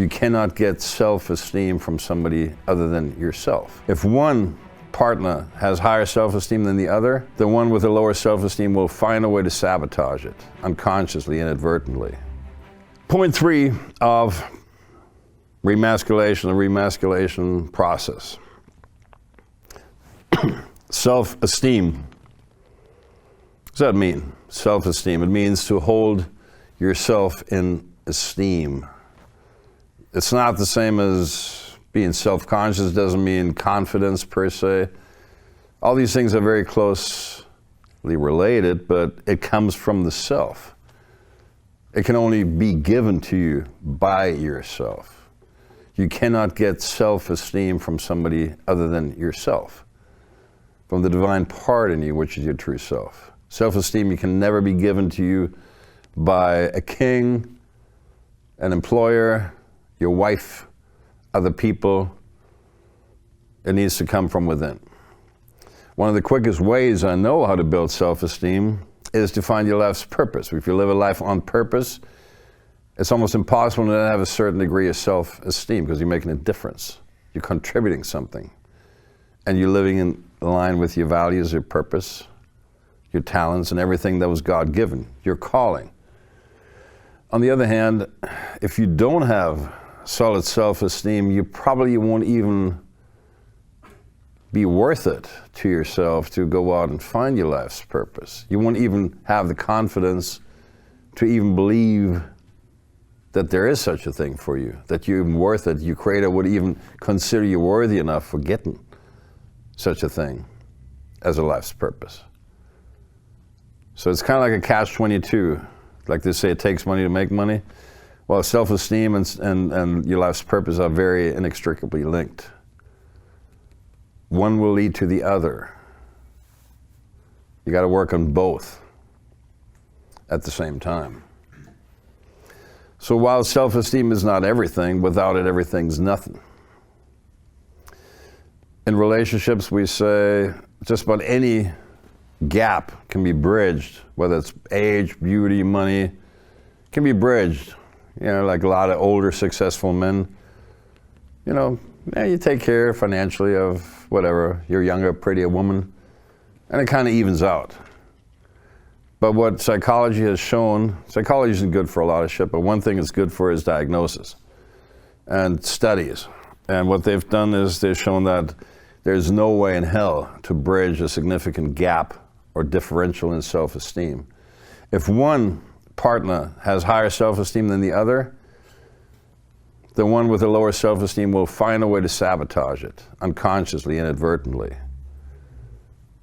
You cannot get self-esteem from somebody other than yourself. If one partner has higher self-esteem than the other, the one with a lower self-esteem will find a way to sabotage it, unconsciously, inadvertently. Point 3 of remasculation, the remasculation process. Self-esteem. What does that mean? Self-esteem. It means to hold yourself in esteem. It's not the same as being self-conscious. It doesn't mean confidence per se. All these things are very closely related, but it comes from the self. It can only be given to you by yourself. You cannot get self-esteem from somebody other than yourself, from the divine part in you, which is your true self. Self-esteem can never be given to you by a king, an employer, your wife, other people. It needs to come from within. One of the quickest ways I know how to build self-esteem is to find your life's purpose. If you live a life on purpose, it's almost impossible to have a certain degree of self-esteem because you're making a difference. You're contributing something. And you're living in line with your values, your purpose, your talents, and everything that was God-given, your calling. On the other hand, if you don't have solid self-esteem, you probably won't even be worth it to yourself to go out and find your life's purpose. You won't even have the confidence to even believe that there is such a thing for you, that you're even worth it. Your Creator would even consider you worthy enough for getting such a thing as a life's purpose. So it's kind of like a catch-22. Like they say, it takes money to make money. Well, self-esteem and your life's purpose are very inextricably linked. One will lead to the other. You got to work on both at the same time. So while self-esteem is not everything, without it, everything's nothing. In relationships, we say just about any gap can be bridged, whether it's age, beauty, money, can be bridged. You know, like a lot of older, successful men, you know, you take care financially of whatever, your younger, prettier woman, and it kind of evens out. But what psychology has shown, psychology isn't good for a lot of shit, but one thing it's good for is diagnosis and studies. And what they've done is they've shown that there's no way in hell to bridge a significant gap or differential in self-esteem. If one partner has higher self-esteem than the other, the one with a lower self-esteem will find a way to sabotage it, unconsciously, inadvertently,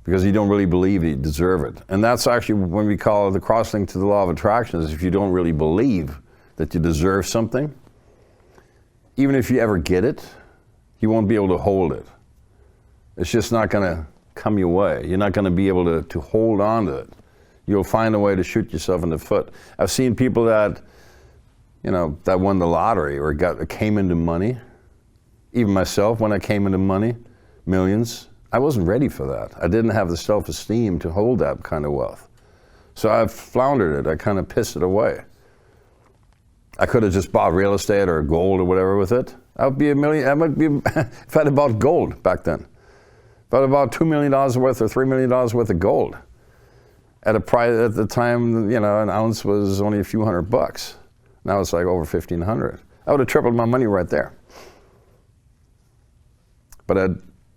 because you don't really believe you deserve it. And that's actually when we call the cross-link to the law of attraction, is if you don't really believe that you deserve something, even if you ever get it, you won't be able to hold it. It's just not going to come your way. You're not going to be able to hold on to it. You'll find a way to shoot yourself in the foot. I've seen people that, you know, that won the lottery or came into money. Even myself, when I came into money, millions, I wasn't ready for that. I didn't have the self-esteem to hold that kind of wealth. So I floundered it. I kind of pissed it away. I could have just bought real estate or gold or whatever with it. I would be a million. I might be if I'd bought gold back then. If I'd bought $2 million worth or $3 million worth of gold at a price at the time, you know, an ounce was only a few $100. Now it's like over 1,500. I would have tripled my money right there. But I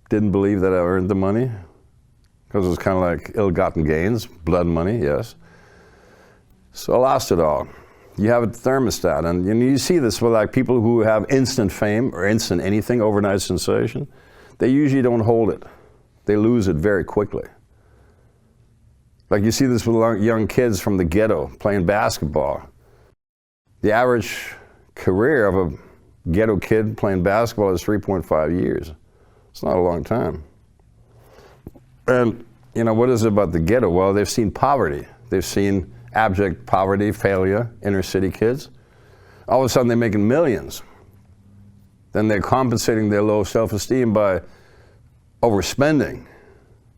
didn't believe that I earned the money because it was kind of like ill-gotten gains, blood money, yes. So I lost it all. You have a thermostat, and you see this with like people who have instant fame or instant anything, overnight sensation. They usually don't hold it. They lose it very quickly. Like you see this with young kids from the ghetto playing basketball. The average career of a ghetto kid playing basketball is 3.5 years. It's not a long time. And, you know, what is it about the ghetto? Well, they've seen poverty. They've seen abject poverty, failure, inner city kids. All of a sudden they're making millions. Then they're compensating their low self-esteem by overspending,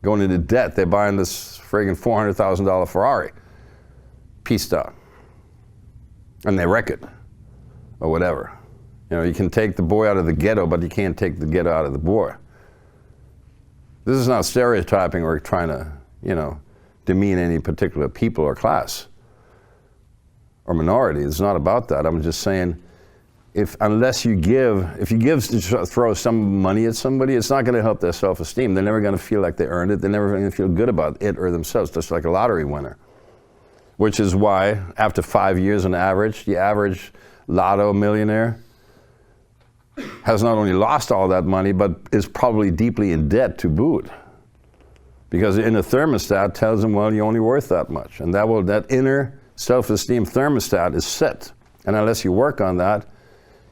going into debt. They're buying this friggin' $400,000 Ferrari, pieced out. And they wreck it, or whatever. You know, you can take the boy out of the ghetto, but you can't take the ghetto out of the boy. This is not stereotyping or trying to, you know, demean any particular people or class or minority. It's not about that. I'm just saying, if you give to throw some money at somebody, it's not going to help their self-esteem. They're never going to feel like they earned it. They're never going to feel good about it or themselves, just like a lottery winner. Which is why, after 5 years on average, the average lotto millionaire has not only lost all that money, but is probably deeply in debt to boot. Because the inner thermostat tells them, well, you're only worth that much. And that inner self-esteem thermostat is set. And unless you work on that,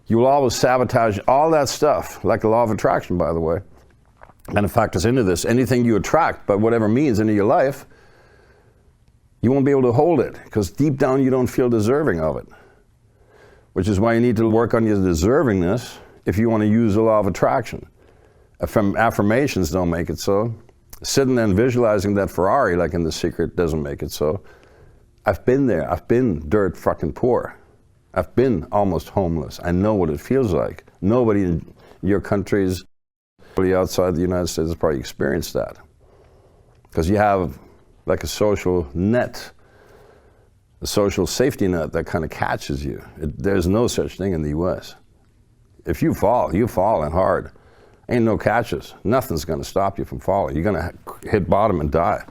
you will always sabotage all that stuff, like the law of attraction, by the way. And it factors into this. Anything you attract, by whatever means, into your life, you won't be able to hold it, because deep down you don't feel deserving of it. Which is why you need to work on your deservingness if you want to use the law of attraction. Affirmations don't make it so. Sitting there and visualizing that Ferrari, like in The Secret, doesn't make it so. I've been there. I've been dirt fucking poor. I've been almost homeless. I know what it feels like. Nobody in your countries, probably outside the United States, has probably experienced that. Because you have like a social net, a social safety net that kind of catches you. There's no such thing in the US. If you fall and hard. Ain't no catches. Nothing's going to stop you from falling. You're going to hit bottom and die.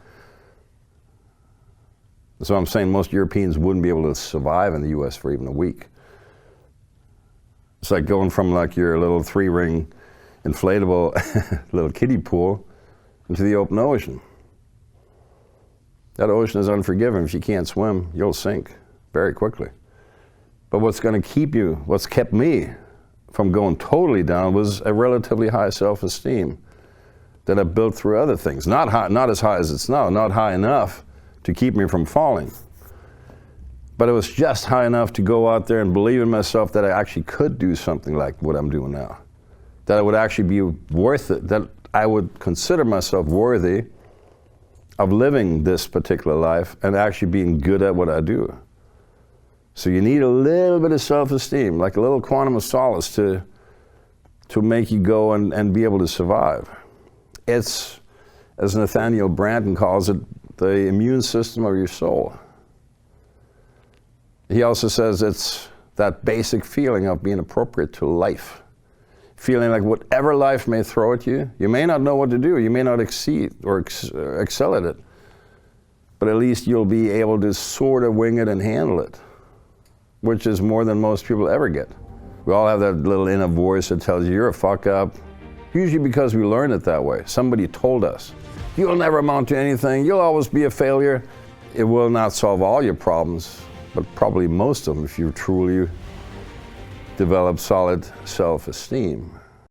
So I'm saying most Europeans wouldn't be able to survive in the US for even a week. It's like going from like your little 3-ring inflatable little kiddie pool into the open ocean. That ocean is unforgiving. If you can't swim, you'll sink very quickly. But what's kept me from going totally down was a relatively high self-esteem that I built through other things. Not as high as it's now, not high enough to keep me from falling. But it was just high enough to go out there and believe in myself that I actually could do something like what I'm doing now. That it would actually be worth it, that I would consider myself worthy of living this particular life and actually being good at what I do. So you need a little bit of self-esteem, like a little quantum of solace to make you go and be able to survive. It's, as Nathaniel Branden calls it, the immune system of your soul. He also says it's that basic feeling of being appropriate to life. Feeling like whatever life may throw at you, you may not know what to do, you may not exceed or excel at it, but at least you'll be able to sort of wing it and handle it, which is more than most people ever get. We all have that little inner voice that tells you you're a fuck up, usually because we learned it that way. Somebody told us, you'll never amount to anything, you'll always be a failure. It will not solve all your problems, but probably most of them if you truly develop solid self-esteem.